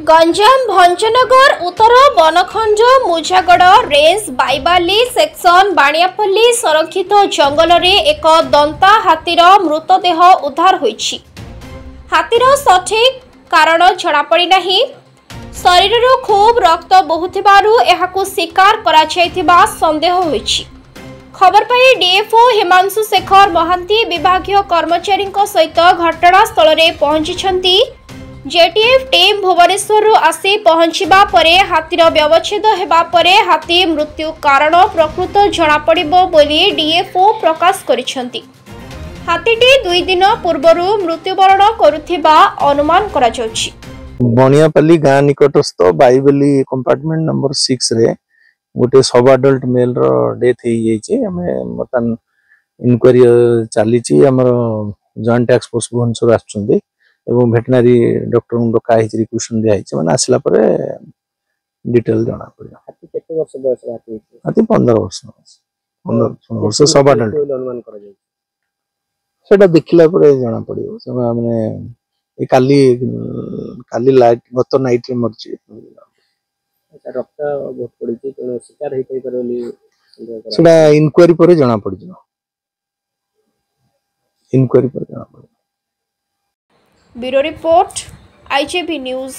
गंजाम भंजनगर उत्तर बनखंड मुजागड़ range बाईबाली section बाणियापल्ली संरक्षित जंगल रे एक दंता हाथीर मृतदेह उद्धार होईछि। हाथीर सठिक कारण जଣାपड़ी नाही। शरीर खूब रक्त बहुथिबारु एहाकु शिकार करा जायथिबा संदेह होईछि। खबर पाई डीएफओ हिमांशु शेखर महांती विभागीय कर्मचारी सहित घटनास्थल रे पहुंची। जेटीएफ टीम भुवनेश्वर आसी पहुंचवा परे हाथीर व्यवच्छेद हेबा परे हाथी मृत्यु कारण प्रकृत जଣାपड़िबो बोली डीएफओ प्रकाश करिसेंती। हाथीटी 2 दिन पूर्वरु मृत्युवरण करुथिबा अनुमान करा जाउछि। बणियापल्ली गाँ निकटस्थ बाईबेली कंपार्टमेंट नंबर 6 रे गोटे सब अडल्ट मेल रो डेथ हो जाइए। मतन इनक्वारी चली जॉइंट टैक्स फोर्स भुवनेश्वर आसुँच एवं भेटनारी डॉक्टर डका रिक्वेशन दिखाई मैंने आसला डिटेल जना पड़े। हाथी 15 वर्ष 15 वर्ष सब अडल्ट सेटा देखला जना पड़ो मैंने काली लाइट गत नाइट रे मरची। रक्त बहुत पड़ी तेणु शिकार होई परली सेटा इनक्वारी पर जना पड़ इनक्वारी पर जना पड़। Bureau report IJB news.